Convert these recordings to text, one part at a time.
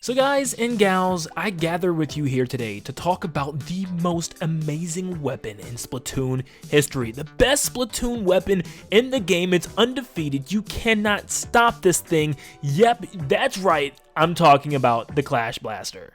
So guys and gals, I gather with you here today to talk about the most amazing weapon in Splatoon history. The best Splatoon weapon in the game. It's undefeated. You cannot stop this thing. Yep, that's right. I'm talking about the Clash Blaster.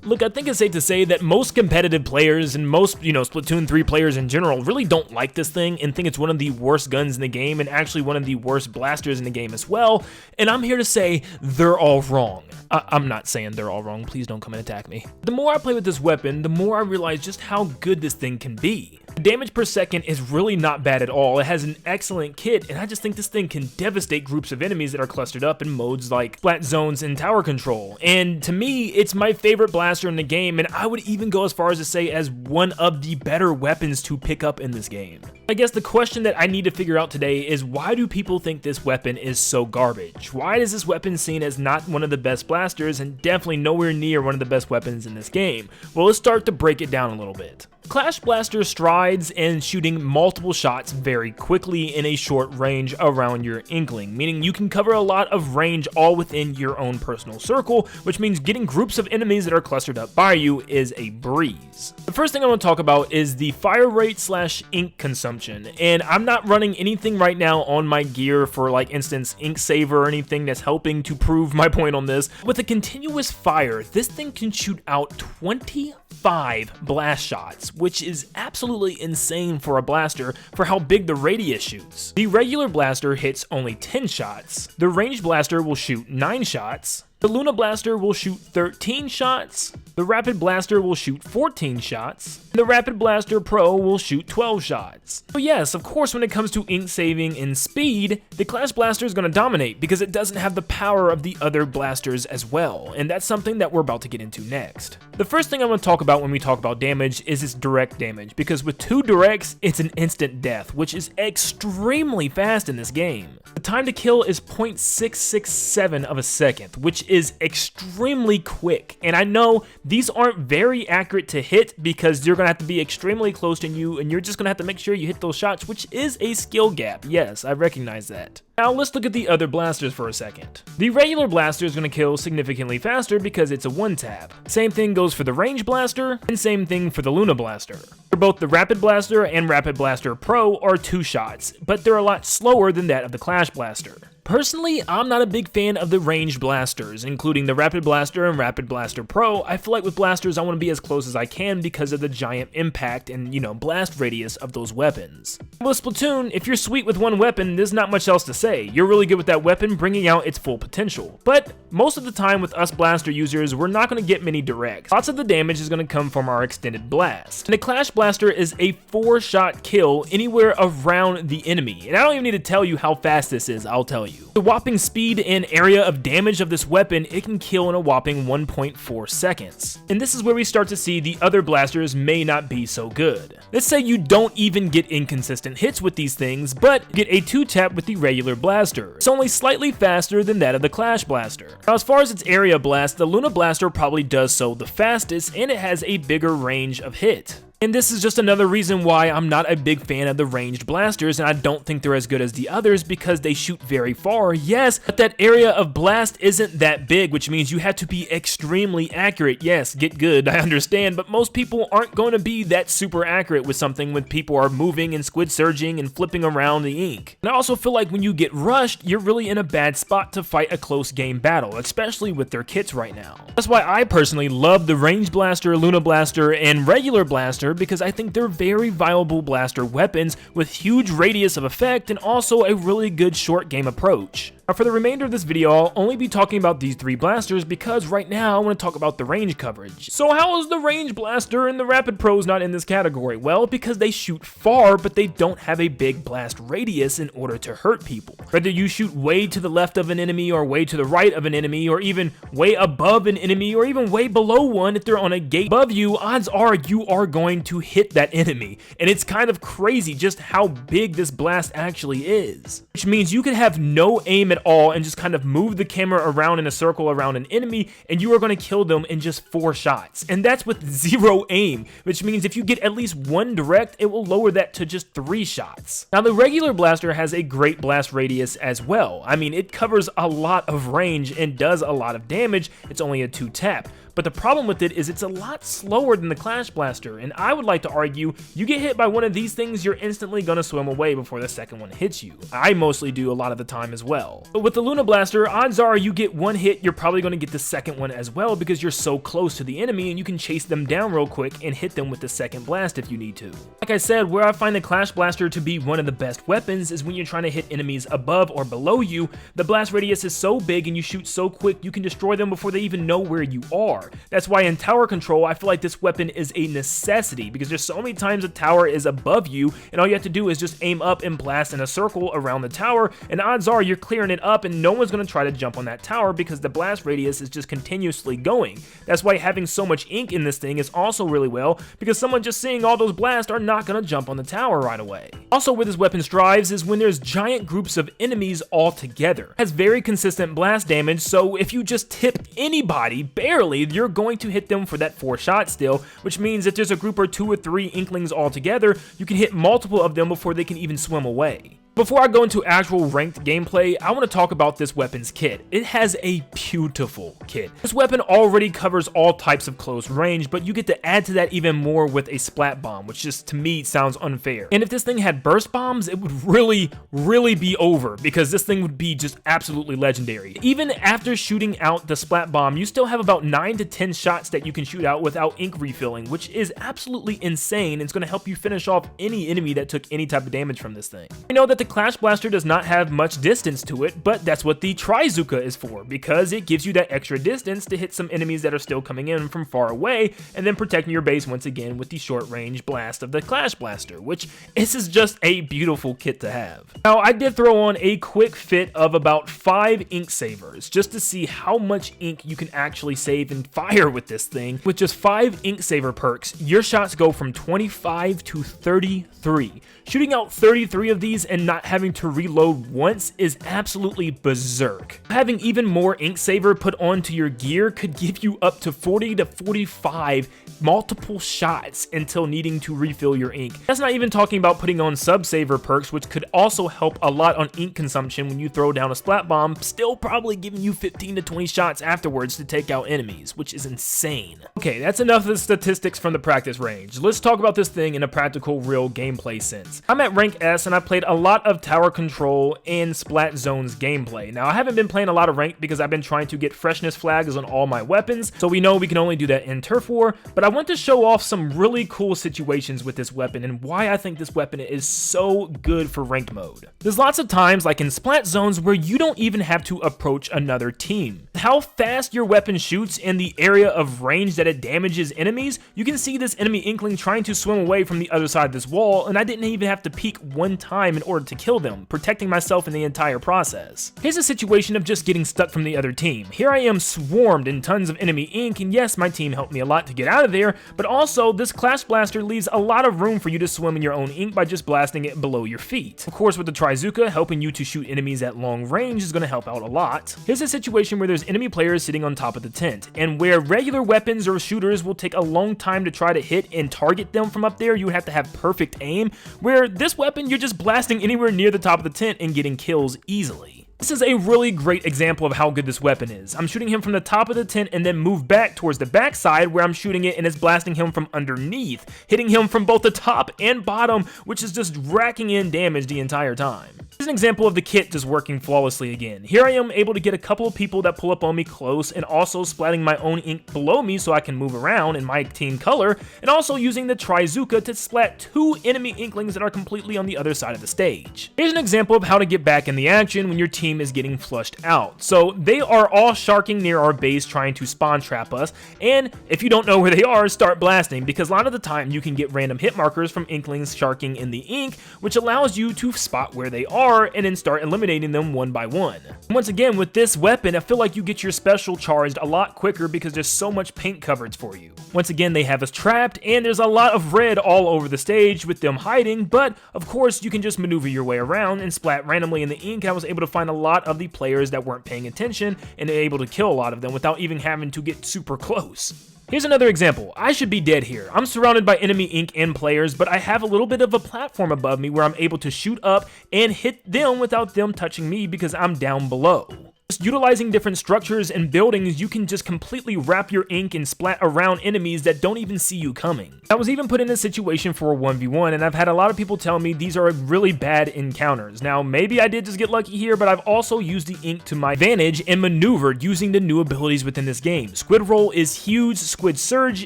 Look, I think it's safe to say that most competitive players and most, Splatoon 3 players in general really don't like this thing and think it's one of the worst guns in the game and actually one of the worst blasters in the game as well. And I'm here to say they're all wrong. I'm not saying they're all wrong. Please don't come and attack me. The more I play with this weapon, the more I realize just how good this thing can be. The damage per second is really not bad at all. It has an excellent kit, and I just think this thing can devastate groups of enemies that are clustered up in modes like flat zones and tower control. And to me, it's my favorite blaster in the game, and I would even go as far as to say as one of the better weapons to pick up in this game. I guess the question that I need to figure out today is, why do people think this weapon is so garbage? Why is this weapon seen as not one of the best blasters and definitely nowhere near one of the best weapons in this game? Well, let's start to break it down a little bit. Clash Blaster strides in shooting multiple shots very quickly in a short range around your Inkling, meaning you can cover a lot of range all within your own personal circle, which means getting groups of enemies that are clustered up by you is a breeze. The first thing I want to talk about is the fire rate / ink consumption, and I'm not running anything right now on my gear for, like, instance, ink saver or anything that's helping to prove my point on this. With a continuous fire, this thing can shoot out 25 blast shots, which is absolutely insane for a blaster for how big the radius shoots. The regular blaster hits only 10 shots, the ranged blaster will shoot 9 shots, the Luna Blaster will shoot 13 shots, the Rapid Blaster will shoot 14 shots, and the Rapid Blaster Pro will shoot 12 shots. So yes, of course, when it comes to ink saving and speed, the Clash Blaster is going to dominate because it doesn't have the power of the other blasters as well, and that's something that we're about to get into next. The first thing I'm going to talk about when we talk about damage is its direct damage, because with 2 directs, it's an instant death, which is extremely fast in this game. The time to kill is 0.667 of a second, which is extremely quick, and I know these aren't very accurate to hit because you're gonna have to be extremely close to you, and you're just gonna have to make sure you hit those shots, which is a skill gap. Yes, I recognize that. Now let's look at the other blasters for a second. The regular blaster is gonna kill significantly faster because it's a one-tap. Same thing goes for the range blaster, and same thing for the Luna Blaster. For both the Rapid Blaster and Rapid Blaster Pro are 2 shots, but they're a lot slower than that of the Clash Blaster. Personally, I'm not a big fan of the ranged blasters, including the Rapid Blaster and Rapid Blaster Pro. I feel like with blasters, I want to be as close as I can because of the giant impact and, blast radius of those weapons. With Splatoon, if you're sweet with one weapon, there's not much else to say. You're really good with that weapon, bringing out its full potential. But most of the time with us blaster users, we're not going to get many directs. Lots of the damage is going to come from our extended blast. And the Clash Blaster is a 4-shot kill anywhere around the enemy. And I don't even need to tell you how fast this is, I'll tell you. The whopping speed and area of damage of this weapon, it can kill in a whopping 1.4 seconds. And this is where we start to see the other blasters may not be so good. Let's say you don't even get inconsistent hits with these things, but get a 2-tap with the regular blaster. It's only slightly faster than that of the Clash Blaster. Now, as far as its area blast, the Luna Blaster probably does so the fastest, and it has a bigger range of hit. And this is just another reason why I'm not a big fan of the ranged blasters, and I don't think they're as good as the others because they shoot very far, yes, but that area of blast isn't that big, which means you have to be extremely accurate. Yes, get good, I understand, but most people aren't going to be that super accurate with something when people are moving and squid surging and flipping around the ink. And I also feel like when you get rushed, you're really in a bad spot to fight a close game battle, especially with their kits right now. That's why I personally love the ranged blaster, Luna Blaster, and regular blaster, because I think they're very viable blaster weapons with huge radius of effect and also a really good short game approach. Now, for the remainder of this video, I'll only be talking about these 3 blasters because right now I want to talk about the range coverage. So how is the range blaster and the Rapid Pros not in this category? Well, because they shoot far, but they don't have a big blast radius in order to hurt people. Whether you shoot way to the left of an enemy or way to the right of an enemy or even way above an enemy or even way below one, if they're on a gate above you, odds are you are going to hit that enemy. And it's kind of crazy just how big this blast actually is. Which means you can have no aim at at all and just kind of move the camera around in a circle around an enemy, and you are going to kill them in just 4 shots. And that's with 0 aim, which means if you get at least 1 direct, it will lower that to just 3 shots. Now, the regular blaster has a great blast radius as well. I mean, it covers a lot of range and does a lot of damage. It's only a 2-tap. But the problem with it is it's a lot slower than the Clash Blaster, and I would like to argue you get hit by one of these things, you're instantly gonna swim away before the second one hits you. I mostly do a lot of the time as well. But with the Luna Blaster, odds are you get 1 hit, you're probably gonna get the second one as well because you're so close to the enemy and you can chase them down real quick and hit them with the second blast if you need to. Like I said, where I find the Clash Blaster to be one of the best weapons is when you're trying to hit enemies above or below you. The blast radius is so big and you shoot so quick you can destroy them before they even know where you are. That's why in tower control, I feel like this weapon is a necessity because there's so many times a tower is above you and all you have to do is just aim up and blast in a circle around the tower, and odds are you're clearing it up and no one's going to try to jump on that tower because the blast radius is just continuously going. That's why having so much ink in this thing is also really well, because someone just seeing all those blasts are not going to jump on the tower right away. Also, where this weapon strives is when there's giant groups of enemies all together. It has very consistent blast damage, so if you just tip anybody barely, you're going to hit them for that 4 shots still, which means if there's a group or 2 or 3 inklings all together, you can hit multiple of them before they can even swim away. Before I go into actual ranked gameplay, I want to talk about this weapon's kit. It has a beautiful kit. This weapon already covers all types of close range, but you get to add to that even more with a splat bomb, which just to me sounds unfair. And if this thing had burst bombs, it would really be over, because this thing would be just absolutely legendary. Even after shooting out the splat bomb, you still have about 9 to 10 shots that you can shoot out without ink refilling, which is absolutely insane. It's going to help you finish off any enemy that took any type of damage from this thing. You know that the Clash Blaster does not have much distance to it, but that's what the Trizooka is for, because it gives you that extra distance to hit some enemies that are still coming in from far away, and then protecting your base once again with the short range blast of the Clash Blaster, which this is just a beautiful kit to have. Now, I did throw on a quick fit of about 5 ink savers, just to see how much ink you can actually save and fire with this thing. With just 5 ink saver perks, your shots go from 25 to 33. Shooting out 33 of these and not having to reload once is absolutely berserk. Having even more ink saver put onto your gear could give you up to 40 to 45 multiple shots until needing to refill your ink. That's not even talking about putting on sub saver perks, which could also help a lot on ink consumption when you throw down a splat bomb, still probably giving you 15 to 20 shots afterwards to take out enemies, which is insane. Okay, that's enough of the statistics from the practice range. Let's talk about this thing in a practical, real gameplay sense. I'm at rank S and I played a lot of tower control and Splat Zones gameplay. Now, I haven't been playing a lot of ranked because I've been trying to get freshness flags on all my weapons, so we know we can only do that in turf war, but I want to show off some really cool situations with this weapon and why I think this weapon is so good for ranked mode. There's lots of times, like in Splat Zones, where you don't even have to approach another team. How fast your weapon shoots and the area of range that it damages enemies, you can see this enemy inkling trying to swim away from the other side of this wall, and I didn't even have to peek one time in order to kill them, protecting myself in the entire process. Here's a situation of just getting stuck from the other team. Here I am swarmed in tons of enemy ink, and yes, my team helped me a lot to get out of there, but also this Clash Blaster leaves a lot of room for you to swim in your own ink by just blasting it below your feet. Of course, with the Trizooka, helping you to shoot enemies at long range is going to help out a lot. Here's a situation where there's enemy players sitting on top of the tent, and where regular weapons or shooters will take a long time to try to hit and target them from up there, you have to have perfect aim, where this weapon you're just blasting anywhere near the top of the tent and getting kills easily. This is a really great example of how good this weapon is. I'm shooting him from the top of the tent and then move back towards the back side where I'm shooting it and it's blasting him from underneath, hitting him from both the top and bottom, which is just racking in damage the entire time. Here's an example of the kit just working flawlessly again. Here I am able to get a couple of people that pull up on me close and also splatting my own ink below me so I can move around in my team color, and also using the Trizooka to splat 2 enemy inklings that are completely on the other side of the stage. Here's an example of how to get back in the action when your team is getting flushed out. So they are all sharking near our base trying to spawn trap us, and if you don't know where they are, start blasting, because a lot of the time you can get random hit markers from inklings sharking in the ink, which allows you to spot where they are are and then start eliminating them one by one. Once again, with this weapon, I feel like you get your special charged a lot quicker because there's so much paint coverage for you. Once again, they have us trapped, and there's a lot of red all over the stage with them hiding, but of course you can just maneuver your way around and splat randomly in the ink. I was able to find a lot of the players that weren't paying attention and able to kill a lot of them without even having to get super close. Here's another example. I should be dead here. I'm surrounded by enemy ink and players, but I have a little bit of a platform above me where I'm able to shoot up and hit them without them touching me because I'm down below. Just utilizing different structures and buildings, you can just completely wrap your ink and splat around enemies that don't even see you coming. I was even put in a situation for a 1v1, and I've had a lot of people tell me these are really bad encounters. Now, maybe I did just get lucky here, but I've also used the ink to my advantage and maneuvered using the new abilities within this game. Squid Roll is huge, Squid Surge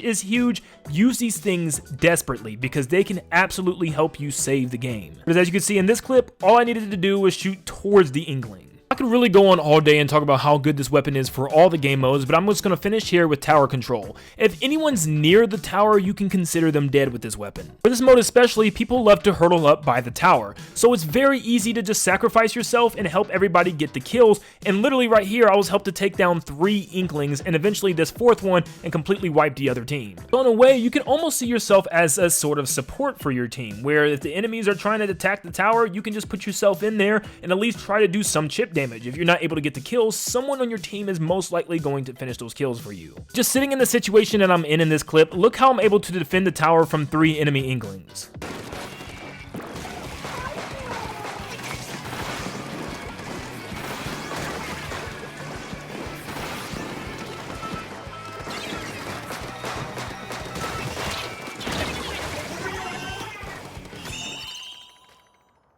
is huge. Use these things desperately because they can absolutely help you save the game. But as you can see in this clip, all I needed to do was shoot towards the inkling. I could really go on all day and talk about how good this weapon is for all the game modes, but I'm just going to finish here with tower control. If anyone's near the tower, you can consider them dead with this weapon. For this mode especially, people love to hurdle up by the tower, so it's very easy to just sacrifice yourself and help everybody get the kills, and literally right here I was helped to take down 3 inklings and eventually this 4th one and completely wipe the other team. So in a way, you can almost see yourself as a sort of support for your team, where if the enemies are trying to attack the tower, you can just put yourself in there and at least try to do some chip damage. If you're not able to get the kills, someone on your team is most likely going to finish those kills for you. Just sitting in the situation that I'm in this clip, look how I'm able to defend the tower from 3 enemy inklings.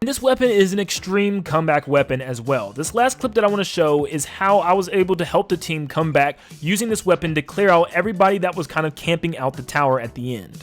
This weapon is an extreme comeback weapon as well. This last clip that I want to show is how I was able to help the team come back using this weapon to clear out everybody that was kind of camping out the tower at the end.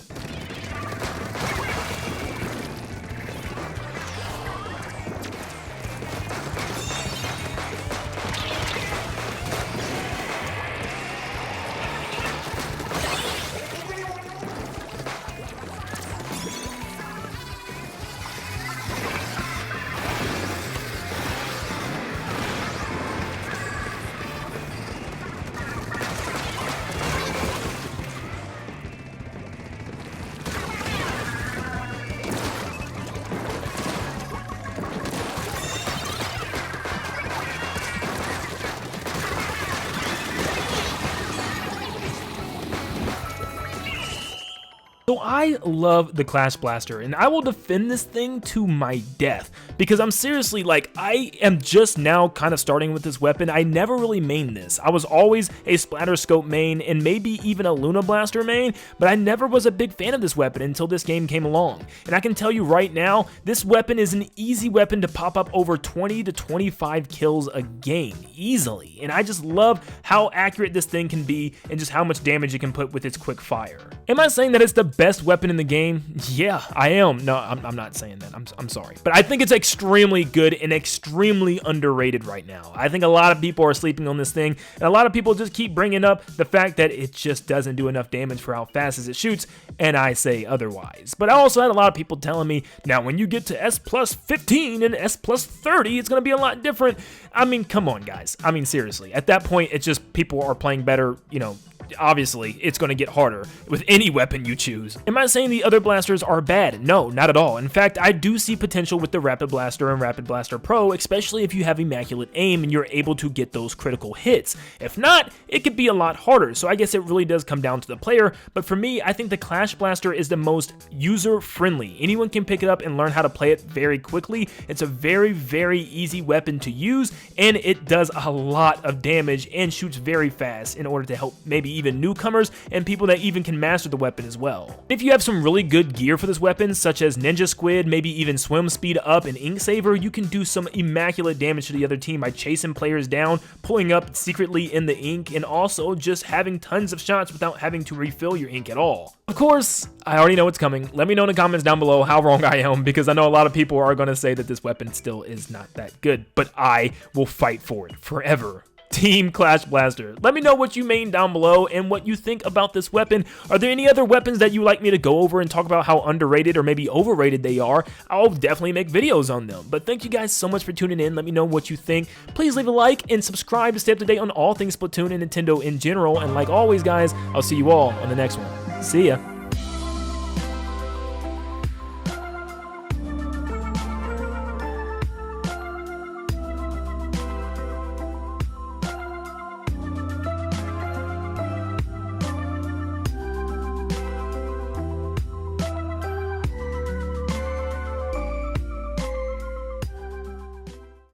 So I love the Clash Blaster, and I will defend this thing to my death, because I'm seriously, like, I am just now kind of starting with this weapon. I never really mained this. I was always a Splatter Scope main, and maybe even a Luna Blaster main, but I never was a big fan of this weapon until this game came along. And I can tell you right now, this weapon is an easy weapon to pop up over 20 to 25 kills a game, easily. And I just love how accurate this thing can be, and just how much damage it can put with its quick fire. Am I saying that it's the best weapon in the game? Yeah, I am. No, I'm not saying that. I'm sorry. But I think it's extremely good and extremely underrated right now. I think a lot of people are sleeping on this thing, and a lot of people just keep bringing up the fact that it just doesn't do enough damage for how fast as it shoots, and I say otherwise. But I also had a lot of people telling me, now when you get to S plus 15 and S plus 30, it's going to be a lot different. I mean, come on, guys. I mean, seriously. At that point, it's just people are playing better, you know. Obviously, it's going to get harder with any weapon you choose. Am I saying the other blasters are bad? No, not at all. In fact, I do see potential with the Rapid Blaster and Rapid Blaster Pro, especially if you have immaculate aim and you're able to get those critical hits. If not, it could be a lot harder, so I guess it really does come down to the player, but for me, I think the Clash Blaster is the most user-friendly. Anyone can pick it up and learn how to play it very quickly. It's a very, very easy weapon to use, and it does a lot of damage and shoots very fast in order to help maybe even newcomers and people that even can master the weapon as well. If you have some really good gear for this weapon, such as Ninja Squid, maybe even Swim Speed Up and Ink Saver, you can do some immaculate damage to the other team by chasing players down, pulling up secretly in the ink, and also just having tons of shots without having to refill your ink at all. Of course, I already know what's coming. Let me know in the comments down below how wrong I am, because I know a lot of people are going to say that this weapon still is not that good, but I will fight for it forever Team Clash Blaster. Let me know what you main down below and what you think about this weapon. Are there any other weapons that you like me to go over and talk about how underrated or maybe overrated they are? I'll definitely make videos on them. But thank you guys so much for tuning in. Let me know what you think. Please leave a like and subscribe to stay up to date on all things Splatoon and Nintendo in general. And like always, guys, I'll see you all on the next one. See ya.